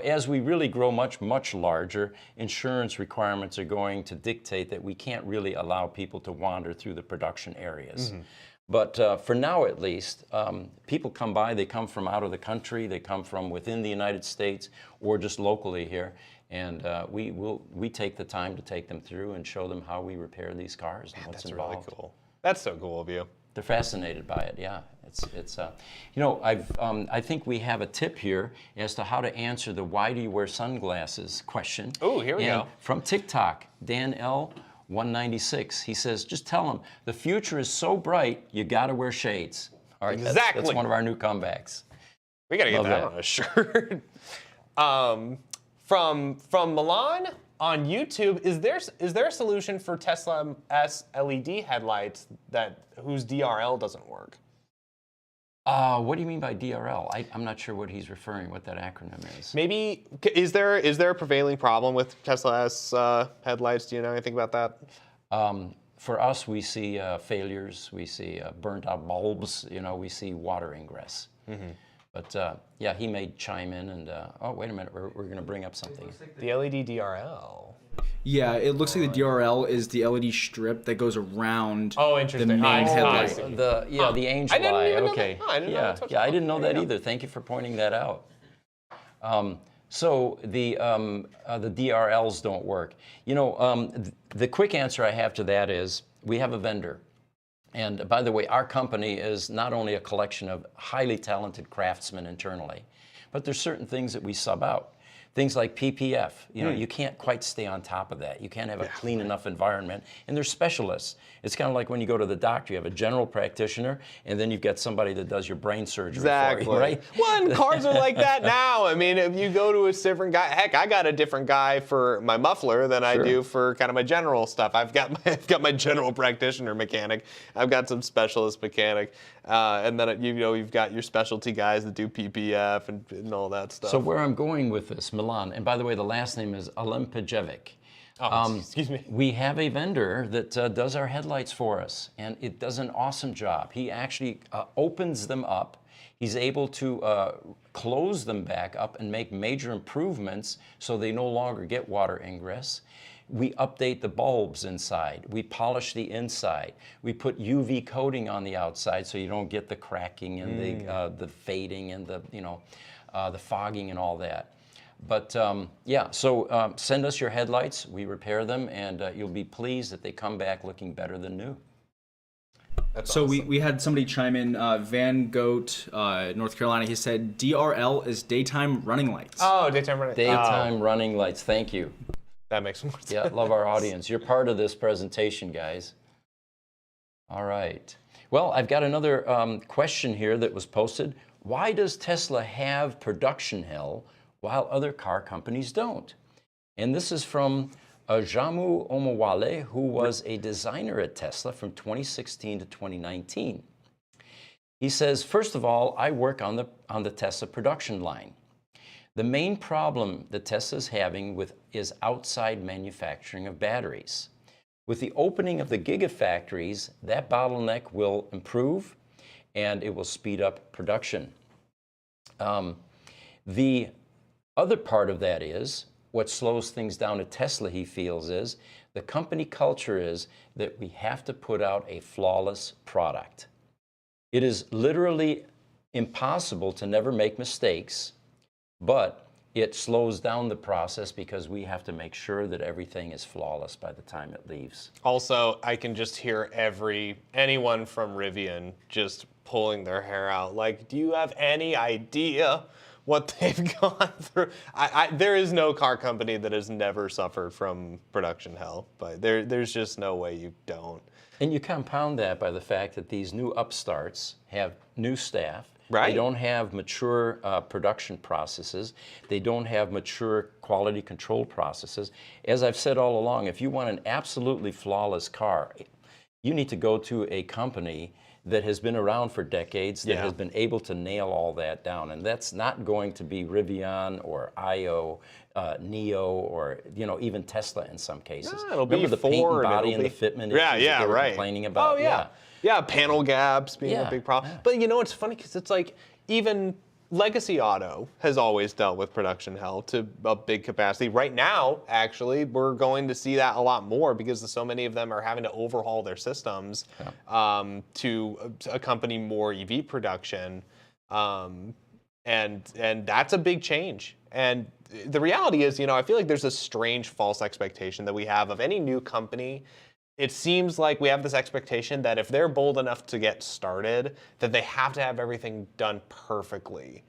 Speaker 1: As we really grow much, much larger, insurance requirements are going to dictate that we can't really allow people to wander through the production areas. But for now, at least, people come by. They come from out of the country. They come from within the United States or just locally here. And we take the time to take them through and show them how we repair these cars and what's involved.
Speaker 2: Really cool. That's so cool of you.
Speaker 1: They're fascinated by it. Yeah, I think we have a tip here as to how to answer the "Why do you wear sunglasses?" question.
Speaker 2: Oh, here we go.
Speaker 1: From TikTok, Dan L196. He says, just tell them the future is so bright, you got to wear shades. All right,
Speaker 2: exactly.
Speaker 1: That's one of our new comebacks.
Speaker 2: We got to get that on a shirt. From Milan on YouTube, is there a solution for Tesla S LED headlights whose DRL doesn't work?
Speaker 1: What do you mean by DRL? I'm not sure what he's referring, what that acronym is.
Speaker 2: Maybe, is there a prevailing problem with Tesla S headlights? Do you know anything about that?
Speaker 1: For us, we see failures, we see burnt out bulbs, we see water ingress. But yeah, he may chime in and, oh, wait a minute, we're going to bring up something.
Speaker 2: The LED DRL.
Speaker 5: Yeah, it looks like the DRL is the LED strip that goes around the main headlight.
Speaker 1: The angel
Speaker 2: I didn't
Speaker 1: eye.
Speaker 2: even know
Speaker 1: Okay.
Speaker 2: that. Oh, I didn't know that's what
Speaker 1: I
Speaker 2: you
Speaker 1: didn't know
Speaker 2: there
Speaker 1: that
Speaker 2: you go.
Speaker 1: either. Thank you for pointing that out. So the DRLs don't work. The quick answer I have to that is we have a vendor. And by the way, our company is not only a collection of highly talented craftsmen internally, but there's certain things that we sub out. Things like PPF, you can't quite stay on top of that. You can't have a clean enough environment. And they're specialists. It's kind of like when you go to the doctor, you have a general practitioner, and then you've got somebody that does your brain surgery for you, right?
Speaker 2: Well, and cars are like that now. I mean, if you go to a different guy, heck, I got a different guy for my muffler than I do for kind of my general stuff. I've got my general practitioner mechanic. I've got some specialist mechanic. And then, you've got your specialty guys that do PPF and all that stuff.
Speaker 1: So where I'm going with this, Milan, and by the way, the last name is Olimpejevic.
Speaker 2: Excuse me.
Speaker 1: We have a vendor that does our headlights for us, and it does an awesome job. He actually opens them up. He's able to close them back up and make major improvements so they no longer get water ingress. We update the bulbs inside. We polish the inside. We put UV coating on the outside so you don't get the cracking and the fading and the fogging and all that. But so send us your headlights. We repair them, and you'll be pleased that they come back looking better than new.
Speaker 2: That's
Speaker 5: so
Speaker 2: awesome.
Speaker 5: we had somebody chime in, Van Goat, North Carolina. He said DRL is daytime running lights.
Speaker 2: Oh, daytime running.
Speaker 1: Daytime running lights. Thank you.
Speaker 2: That makes more sense.
Speaker 1: Yeah, love our audience. You're part of this presentation, guys. All right. Well, I've got another question here that was posted. Why does Tesla have production hell while other car companies don't? And this is from Jamu Omowale, who was a designer at Tesla from 2016 to 2019. He says, first of all, I work on the Tesla production line. The main problem that Tesla is having is outside manufacturing of batteries. With the opening of the gigafactories, that bottleneck will improve and it will speed up production. The other part of that is, what slows things down at Tesla, he feels, is the company culture is that we have to put out a flawless product. It is literally impossible to never make mistakes, but it slows down the process because we have to make sure that everything is flawless by the time it leaves.
Speaker 2: Also, I can just hear anyone from Rivian just pulling their hair out. Like, do you have any idea what they've gone through? There is no car company that has never suffered from production hell, but there's just no way you don't.
Speaker 1: And you compound that by the fact that these new upstarts have new staff.
Speaker 2: Right.
Speaker 1: They don't have mature production processes. They don't have mature quality control processes. As I've said all along, if you want an absolutely flawless car, you need to go to a company that has been around for decades, that has been able to nail all that down. And that's not going to be Rivian or IO, Neo, or even Tesla in some cases.
Speaker 2: No, it'll be
Speaker 1: Remember the paint and
Speaker 2: Ford,
Speaker 1: body
Speaker 2: it'll
Speaker 1: and the
Speaker 2: be-
Speaker 1: fitment
Speaker 2: Yeah,
Speaker 1: issues that they were
Speaker 2: right.
Speaker 1: complaining about?
Speaker 2: Oh, yeah. Yeah, panel gaps being a big problem.
Speaker 1: Yeah.
Speaker 2: But it's funny because it's like even Legacy Auto has always dealt with production hell to a big capacity. Right now, actually, we're going to see that a lot more because so many of them are having to overhaul their systems to accompany more EV production. And that's a big change. And the reality is, I feel like there's a strange false expectation that we have of any new company. It seems like we have this expectation that if they're bold enough to get started, that they have to have everything done perfectly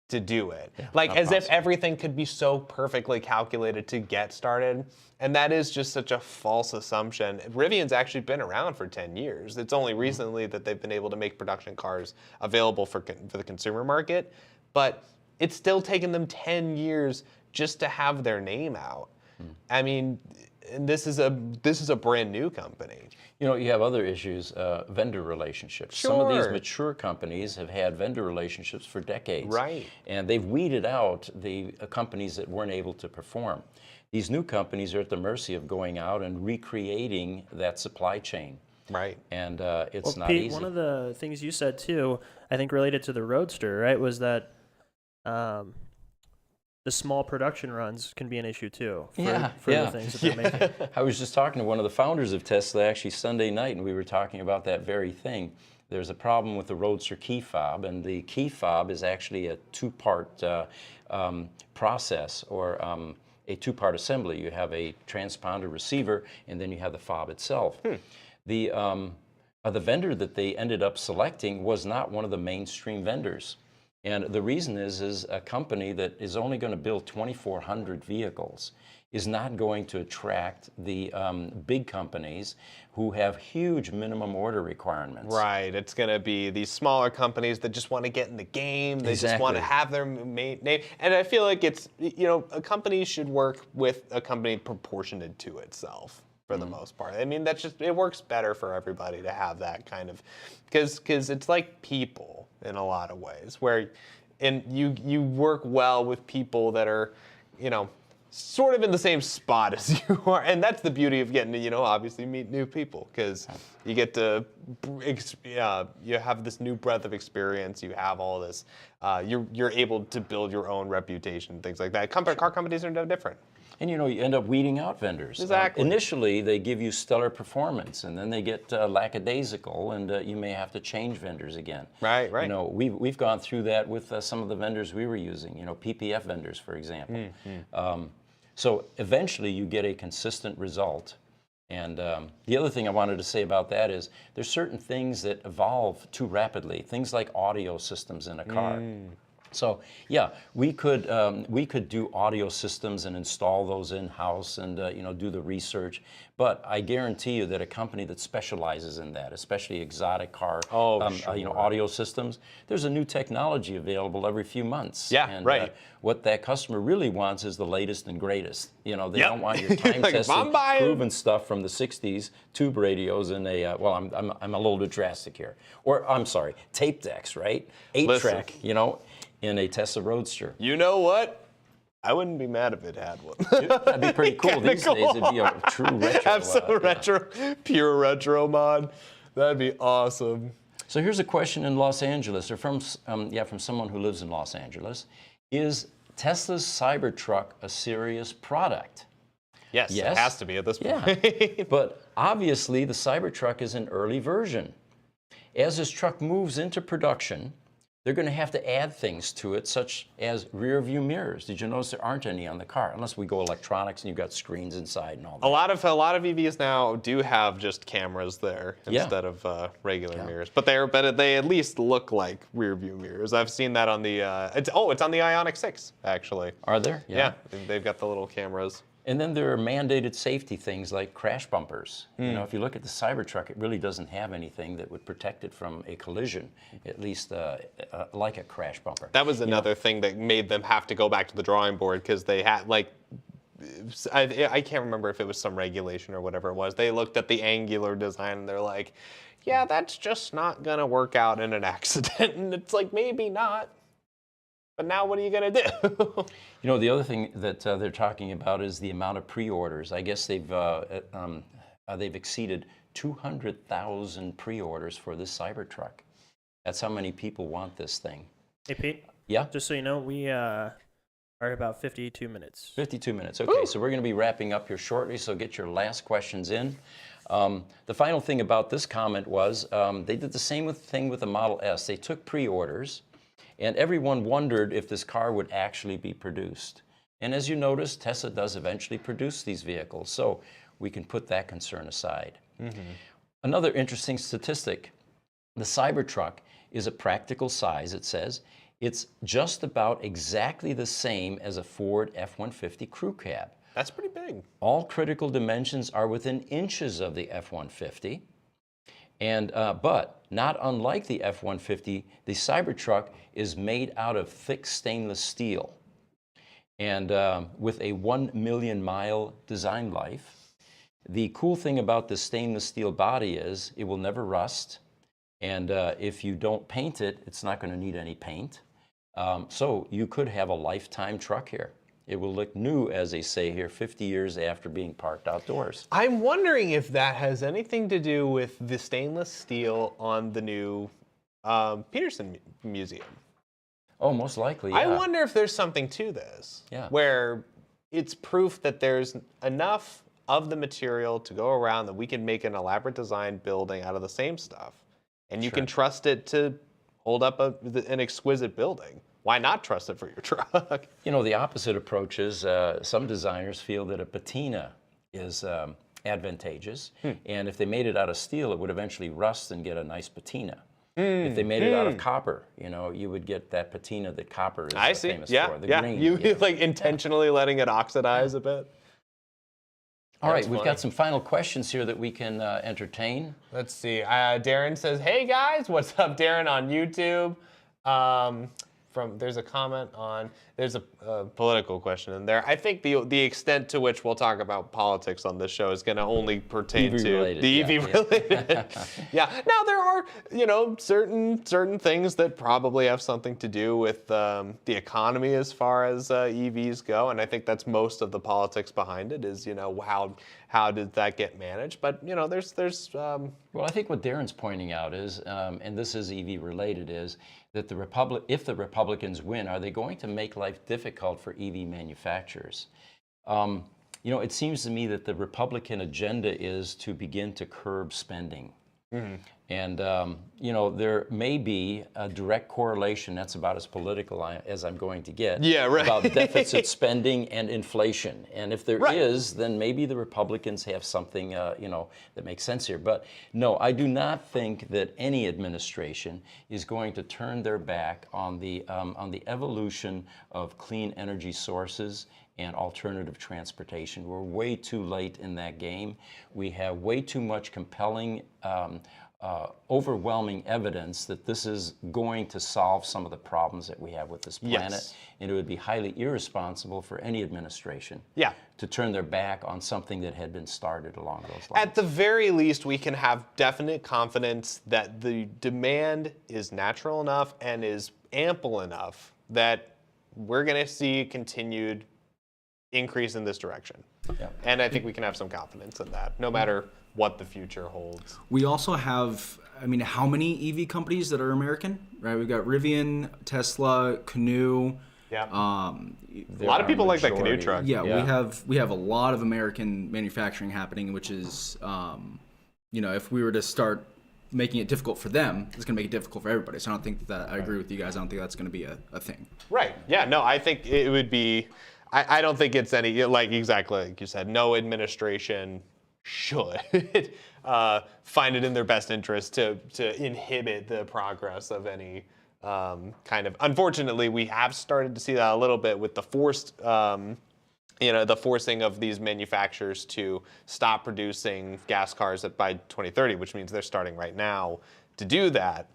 Speaker 2: to do it. Like as if everything could be so perfectly calculated to get started. And that is just such a false assumption. Rivian's actually been around for 10 years. It's only recently that they've been able to make production cars available for the consumer market. But it's still taken them 10 years just to have their name out. I mean, and this is a brand new company.
Speaker 1: You have other issues, vendor relationships.
Speaker 2: Sure.
Speaker 1: Some of these mature companies have had vendor relationships for decades.
Speaker 2: Right.
Speaker 1: And they've weeded out the companies that weren't able to perform. These new companies are at the mercy of going out and recreating that supply chain.
Speaker 2: Right.
Speaker 1: And it's not
Speaker 3: Pete,
Speaker 1: easy.
Speaker 3: one of the things you said too, I think related to the Roadster, right, was that the small production runs can be an issue too for the things that they're making.
Speaker 1: I was just talking to one of the founders of Tesla actually Sunday night, and we were talking about that very thing. There's a problem with the Roadster key fob, and the key fob is actually a two-part process, or a two-part assembly. You have a transponder receiver, and then you have the fob itself. The vendor that they ended up selecting was not one of the mainstream vendors. And the reason is a company that is only going to build 2,400 vehicles is not going to attract the big companies who have huge minimum order requirements.
Speaker 2: Right. It's going to be these smaller companies that just want to get in the game. They just want to have their name. And I feel like it's, a company should work with a company proportionate to itself for the most part. I mean, it works better for everybody to have that kind of, because it's like people in a lot of ways, where you work well with people that are, sort of in the same spot as you are. And that's the beauty of getting to, obviously meet new people, because you get to, you have this new breadth of experience. You have all this, you're able to build your own reputation, things like that. Car companies are no different.
Speaker 1: And you end up weeding out vendors.
Speaker 2: Exactly.
Speaker 1: Initially, they give you stellar performance, and then they get lackadaisical, and you may have to change vendors again.
Speaker 2: Right.
Speaker 1: We've gone through that with some of the vendors we were using. PPF vendors, for example. So eventually, you get a consistent result. And the other thing I wanted to say about that is there's certain things that evolve too rapidly. Things like audio systems in a car. So yeah, we could do audio systems and install those in-house and do the research. But I guarantee you that a company that specializes in that, especially exotic car, audio systems, there's a new technology available every few months.
Speaker 2: Yeah,
Speaker 1: and,
Speaker 2: right.
Speaker 1: What that customer really wants is the latest and greatest. They
Speaker 2: Yep.
Speaker 1: don't want your time-tested,
Speaker 2: I'm buying-
Speaker 1: proven stuff from the '60s tube radios and I'm a little bit drastic here, or I'm sorry, tape decks, right? 8-track, in a Tesla Roadster.
Speaker 2: You know what? I wouldn't be mad if it had one.
Speaker 1: That'd be pretty cool these days. It'd be a true retro.
Speaker 2: Have some retro, pure retro mod. That'd be awesome.
Speaker 1: So here's a question in Los Angeles, or from someone who lives in Los Angeles: is Tesla's Cybertruck a serious product?
Speaker 2: Yes,
Speaker 1: Yes.
Speaker 2: it has to be at this point.
Speaker 1: Yeah, but obviously the Cybertruck is an early version. As this truck moves into production, they're going to have to add things to it, such as rear view mirrors. Did you notice there aren't any on the car, unless we go electronics and you've got screens inside and all that?
Speaker 2: A lot of EVs now do have just cameras there instead of regular mirrors, but they at least look like rear view mirrors. I've seen that on the it's on the Ioniq 6 actually.
Speaker 1: Are there?
Speaker 2: Yeah, they've got the little cameras.
Speaker 1: And then there are mandated safety things like crash bumpers. If you look at the Cybertruck, it really doesn't have anything that would protect it from a collision, at least like a crash bumper.
Speaker 2: That was another thing that made them have to go back to the drawing board, because they had I can't remember if it was some regulation or whatever it was. They looked at the angular design and they're like, yeah, that's just not gonna work out in an accident. And it's like, maybe not. But now what are you going to do?
Speaker 1: The other thing that they're talking about is the amount of pre-orders. I guess they've exceeded 200,000 pre-orders for this Cybertruck. That's how many people want this thing.
Speaker 3: Hey, Pete.
Speaker 1: Yeah?
Speaker 3: Just so you know, we are at about 52 minutes.
Speaker 1: 52 minutes. Okay, so we're going to be wrapping up here shortly, so get your last questions in. The final thing about this comment was they did the same thing with the Model S. They took pre-orders, and everyone wondered if this car would actually be produced. And as you notice, Tesla does eventually produce these vehicles, so we can put that concern aside. Another interesting statistic, the Cybertruck is a practical size, it says. It's just about exactly the same as a Ford F-150 crew cab.
Speaker 2: That's pretty big.
Speaker 1: All critical dimensions are within inches of the F-150. And, but not unlike the F-150, the Cybertruck is made out of thick stainless steel. And with a 1 million mile design life. The cool thing about the stainless steel body is it will never rust. And if you don't paint it, it's not going to need any paint. So you could have a lifetime truck here. It will look new, as they say here, 50 years after being parked outdoors.
Speaker 2: I'm wondering if that has anything to do with the stainless steel on the new Peterson Museum.
Speaker 1: Oh, most likely, yeah.
Speaker 2: I wonder if there's something to this, where it's proof that there's enough of the material to go around that we can make an elaborate design building out of the same stuff, and you can trust it to hold up an exquisite building. Why not trust it for your truck?
Speaker 1: You know, the opposite approach is some designers feel that a patina is advantageous, and if they made it out of steel, it would eventually rust and get a nice patina. If they made it out of copper, you know, you would get that patina that copper is famous for. The green.
Speaker 2: You like intentionally letting it oxidize a bit.
Speaker 1: All right, we've got some final questions here that we can entertain.
Speaker 2: Let's see. Darren says, "Hey guys, what's up, Darren on YouTube?" There's a comment on, there's a political question in there. I think the extent to which we'll talk about politics on this show is going to only pertain to the EV related. Now there are, certain things that probably have something to do with the economy as far as EVs go, and I think that's most of the politics behind it is, how did that get managed? But there's.
Speaker 1: Well, I think what Darren's pointing out is, and this is EV related, is that if the Republicans win, are they going to make life difficult for EV manufacturers? It seems to me that the Republican agenda is to begin to curb spending. And, there may be a direct correlation, that's about as political as I'm going to get, about deficit spending and inflation. And if there is, then maybe the Republicans have something, that makes sense here. But no, I do not think that any administration is going to turn their back on the evolution of clean energy sources and alternative transportation. We're way too late in that game. We have way too much compelling, overwhelming evidence that this is going to solve some of the problems that we have with this planet.
Speaker 2: Yes.
Speaker 1: And it would be highly irresponsible for any administration
Speaker 2: Yeah.
Speaker 1: to turn their back on something that had been started along those lines.
Speaker 2: At the very least, we can have definite confidence that the demand is natural enough and is ample enough that we're going to see continued increase in this direction.
Speaker 1: Yeah.
Speaker 2: And I think we can have some confidence in that, no matter what the future holds.
Speaker 5: We also have, I mean, how many EV companies that are American, right? We've got Rivian, Tesla, Canoo.
Speaker 2: Yeah.
Speaker 5: A
Speaker 2: A lot of people like that canoe truck.
Speaker 5: Yeah, we have a lot of American manufacturing happening, which is, if we were to start making it difficult for them, it's going to make it difficult for everybody. So I don't think that, I agree with you guys, I don't think that's going to be a thing.
Speaker 2: Right. Yeah, no, I think it would be, I don't think it's any, like exactly like you said, no administration should find it in their best interest to inhibit the progress of any kind of. Unfortunately, we have started to see that a little bit with the forced, the forcing of these manufacturers to stop producing gas cars by 2030, which means they're starting right now to do that.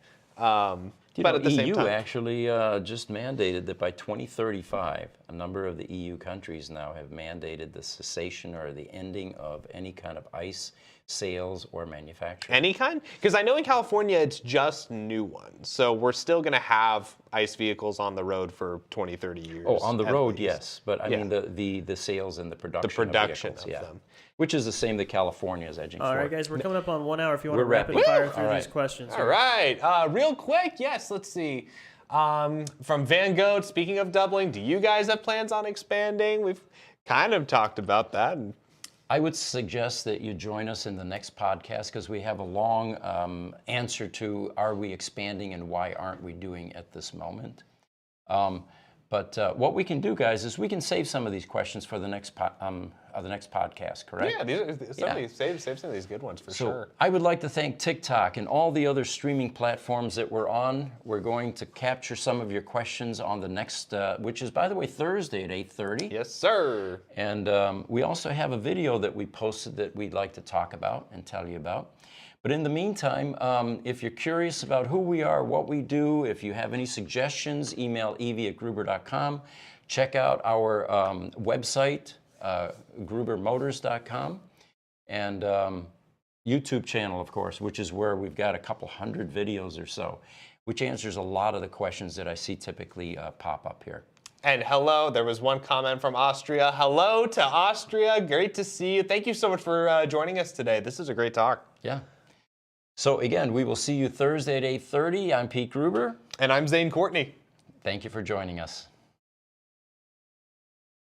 Speaker 2: But at the same
Speaker 1: EU
Speaker 2: time,
Speaker 1: actually just mandated that by 2035, a number of the EU countries now have mandated the cessation or the ending of any kind of ICE sales or manufacturing.
Speaker 2: any kind? Because I know in California it's just new ones. So we're still going to have ICE vehicles on the road for 20, 30 years.
Speaker 1: Oh, on the
Speaker 2: at
Speaker 1: road,
Speaker 2: least.
Speaker 1: yes. But I mean the sales and the production,
Speaker 2: production
Speaker 1: of, vehicles,
Speaker 2: of
Speaker 1: yeah.
Speaker 2: them.
Speaker 1: Which is the same that California is edging
Speaker 3: All
Speaker 1: for.
Speaker 3: right, guys, we're coming up on 1 hour. If you want
Speaker 1: We're
Speaker 3: to rapid
Speaker 1: wrapping.
Speaker 3: fire
Speaker 1: Woo!
Speaker 3: through
Speaker 1: All
Speaker 3: these
Speaker 1: right.
Speaker 3: questions.
Speaker 2: All right, real quick, yes, let's see. From Van Gogh, speaking of doubling, do you guys have plans on expanding? We've kind of talked about that.
Speaker 1: I would suggest that you join us in the next podcast because we have a long answer to are we expanding and why aren't we doing at this moment. But what we can do, guys, is we can save some of these questions for the next podcast, correct?
Speaker 2: Yeah, save some of these good ones for
Speaker 1: So
Speaker 2: sure.
Speaker 1: I would like to thank TikTok and all the other streaming platforms that we're on. We're going to capture some of your questions on the next, which is, by the way, Thursday at 8:30.
Speaker 2: Yes, sir.
Speaker 1: And we also have a video that we posted that we'd like to talk about and tell you about. But in the meantime, if you're curious about who we are, what we do, if you have any suggestions, email evie@gruber.com. Check out our website, grubermotors.com, and YouTube channel, of course, which is where we've got a couple hundred videos or so, which answers a lot of the questions that I see typically pop up here.
Speaker 2: And hello, there was one comment from Austria. Hello to Austria. Great to see you. Thank you so much for joining us today. This is a great talk.
Speaker 1: Yeah. So again, we will see you Thursday at 8:30. I'm Pete Gruber.
Speaker 2: And I'm Zane Courtney.
Speaker 1: Thank you for joining us.